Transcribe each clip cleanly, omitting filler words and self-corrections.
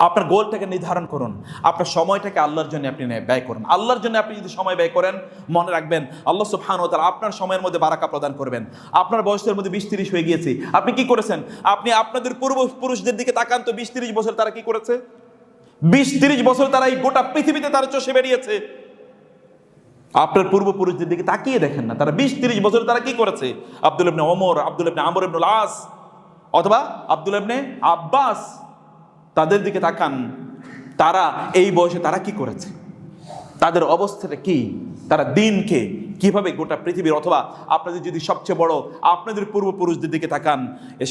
আপনার গোলটাকে নির্ধারণ করুন, আপনার সময়টাকে আল্লাহর জন্য আপনি ব্যয় করুন। আল্লাহর জন্য আপনি যদি সময় ব্যয় করেন, মনে রাখবেন আল্লাহ সুবহানাহু ওয়া তাআলা আপনার সময়ের মধ্যে বারাকা প্রদান করবেন। আপনার বয়সের মধ্যে 20-30 হয়ে গিয়েছে, আপনি কি করেছেন? আপনি আপনাদের পূর্বপুরুষদের দিকে তাকান তো, 20-30 বছর তারা কি করেছে? 20-30 বছর তারা এই গোটা পৃথিবীতে তারা চষে বেরিয়েছে। আপনার পূর্বপুরুষদের দিকে তাকিয়ে দেখেন না, তারা 20-30 বছর তারা কি করেছে? আব্দুল্লাহ ইবনে ওমর, আব্দুল্লাহ ইবনে আমর ইবনুল আস অথবা আব্দুল্লাহ ইবনে আব্বাস, তাদের দিকে তাকান, তারা এই বয়সে তারা কি করেছে, তাদের অবস্থাটা কি, তারা দিনকে কিভাবে গোটা পৃথিবীর, অথবা আপনাদের যদি সবচেয়ে বড় আপনাদের পূর্বপুরুষদের দিকে তাকান,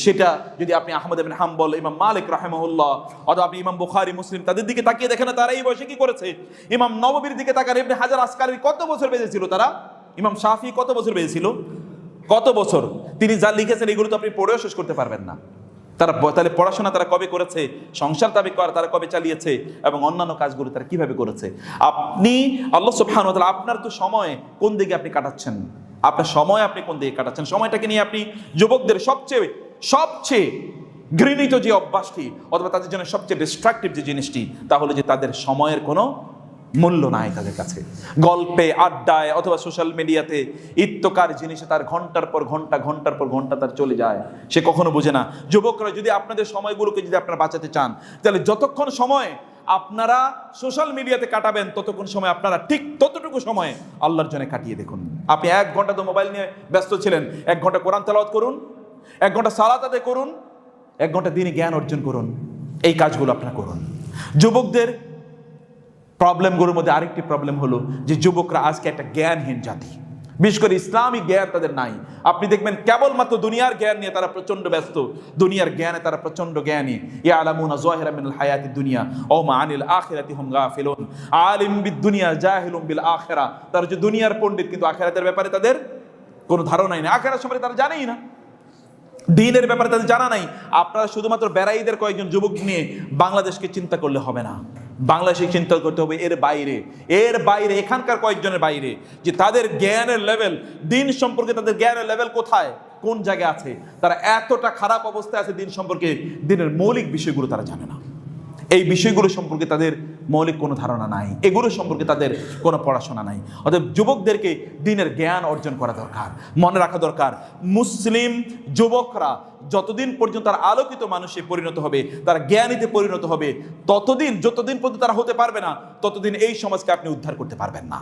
সেটা যদি আপনি আহমদ ইবনে হাম্বল, ইমাম মালিক রাহিমাহুল্লাহ, অথবা আপনি ইমাম বুখারী, মুসলিম, তাদের দিকে তাকিয়ে দেখেন না তারা এই বয়সে কি করেছে। ইমাম নববীর দিকে তাকান, ইবনে হাজার আসকারী কত বছর বেঁচেছিল তারা, ইমাম শাফি কত বছর বেঁচেছিল, কত বছর, তিনি যা লিখেছেন এগুলো তো আপনি পড়েও শেষ করতে পারবেন না। তারা তাহলে পড়াশোনা তারা কবে করেছে, সংসার তারা কবে চালিয়েছে, এবং অন্যান্য কাজগুলো তারা কিভাবে করেছে। আপনি আল্লাহ সুবহানাহু ওয়া তাআলা আপনার তো সময় কোন দিকে আপনি কাটাচ্ছেন, আপনার সময় আপনি কোন দিকে কাটাচ্ছেন, সময়টাকে নিয়ে আপনি যুবকদের সবচেয়ে ঘৃণিত যে অভ্যাসটি, অথবা তাদের জন্য সবচেয়ে ডিস্ট্রাকটিভ যে জিনিসটি, তাহলে যে তাদের সময়ের কোনো মূল্য নাই তাদের কাছে। গল্পে, আড্ডায়, অথবা সোশ্যাল মিডিয়াতে ইত্যকার জিনিসে তার ঘন্টার পর ঘন্টা তার চলে যায়, সে কখনো বোঝে না। যুবকরা যদি আপনাদের সময়গুলোকে যদি আপনারা বাঁচাতে চান, তাহলে যতক্ষণ সময় আপনারা সোশ্যাল মিডিয়াতে কাটাবেন, ততক্ষণ সময় আপনারা ঠিক ততটুকু সময় আল্লাহর জন্য কাটিয়ে দেখুন। আপনি 1 ঘন্টা তো মোবাইল নিয়ে ব্যস্ত ছিলেন, 1 ঘন্টা কোরআন তেলাওয়াত করুন, 1 ঘন্টা সালাত আদায় করুন, 1 ঘন্টা দ্বীনি জ্ঞান অর্জন করুন। এই কাজগুলো আপনারা করুন। যুবকদের প্রবলেমগুলোর মধ্যে আরেকটি প্রবলেম হলো যে যুবকরা আজকে একটা জ্ঞানহীন জাতি, বিশেষ করে ইসলামী জ্ঞান তাদের নাই। আপনি দেখবেন কেবলমাত্র দুনিয়ার জ্ঞান নিয়ে তারা প্রচন্ড ব্যস্ত, দুনিয়ার জ্ঞানে তারা প্রচন্ড জ্ঞানী। ইয়ালামুনা যাহিরাম মিনাল হায়াতিদ দুনিয়া ওয়া মা আনিল আখিরাতি হুম গাফিলুন। আলিম বিদ দুনিয়া জাহিলুম বিল আখিরা, তারা যে দুনিয়ার পণ্ডিত, কিন্তু আখিরাতের ব্যাপারে তাদের কোনো ধারণাই নেই, আখিরাত সম্পর্কে তারা জানেই না, দ্বীনের ব্যাপারে তাদের জানা নাই। আপনারা শুধুমাত্র বেড়াইদের কয়েকজন যুবক নিয়ে বাংলাদেশকে চিন্তা করলে হবে না, বাংলাদেশে চিন্তা করতে হবে এর বাইরে এখানকার কয়েকজনের বাইরে, যে তাদের জ্ঞানের লেভেল, দ্বীন সম্পর্কে তাদের জ্ঞানের লেভেল কোথায়, কোন জায়গায় আছে। তারা এতটা খারাপ অবস্থায় আছে দ্বীন সম্পর্কে, দ্বীনের মৌলিক বিষয়গুলো তারা জানে না, এই বিষয়গুলো সম্পর্কে তাদের মৌলিক কোনো ধারণা নাই, এগুলো সম্পর্কে তাদের কোনো পড়াশোনা নাই। অতএব যুবকদেরকে দ্বীনের জ্ঞান অর্জন করা দরকার। মনে রাখা দরকার, মুসলিম যুবকরা যতদিন পর্যন্ত তারা আলোকিত মানুষে পরিণত হবে, তারা জ্ঞানীতে পরিণত হবে, যতদিন পর্যন্ত তারা হতে পারবে না, ততদিন এই সমাজকে আপনি উদ্ধার করতে পারবেন না।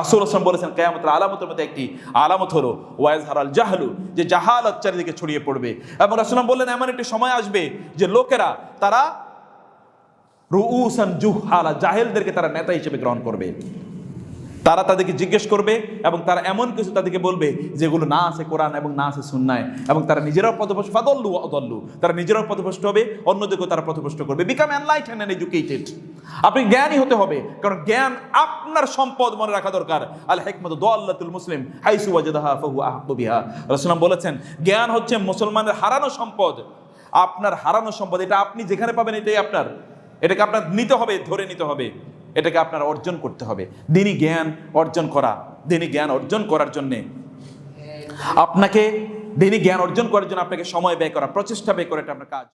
রাসূল সাল্লাল্লাহু বলেছেন, কিয়ামতের আলামতের মধ্যে একটি আলামত হলো ওয়াজহারাল জাহলু, যে জাহালাত চারিদিকে ছড়িয়ে পড়বে। এবং রাসূল বললেন, এমন একটি সময় আসবে যে লোকেরা তারা রুউসান জুহালা, জাহেলদেরকে তারা নেতা হিসেবে গ্রহণ করবে। তারা তাদেরকে জিজ্ঞেস করবে এবং তারা এমন কিছু তাদেরকে বলবে যেগুলো না আছে কোরআন এবং না আছে সুন্নায়, এবং তারা নিজেরাও পথভ্রষ্ট, ফাদল্লু আদাল্লু, তারা নিজেরাও পথভ্রষ্ট হবে, অন্যদেরকেও তারা পথভ্রষ্ট করবে। বিকাম এনলাইটেন্ড এন্ড এডুকেটেড, আপনি জ্ঞানী হতে হবে, কারণ জ্ঞান আপনার সম্পদ। মনে রাখা দরকার, আল হিকমাতু দাল্লাতুল মুসলিম হাইসু ওয়াজাদাহা ফাহু আহাক্কু বিহা। রাসূলুল্লাহ বলেছেন, জ্ঞান হচ্ছে মুসলমানের হারানো সম্পদ। আপনার হারানো সম্পদ, এটা আপনি যেখানে পাবেন এটাই আপনার, এটাকে আপনার নিতে হবে, ধরে নিতে হবে, এটাকে আপনার অর্জন করতে হবে। দ্বীনি জ্ঞান অর্জন করার জন্য আপনাকে সময় ব্যয় করা, প্রচেষ্টা ব্যয় করা, এটা আপনার কাজ।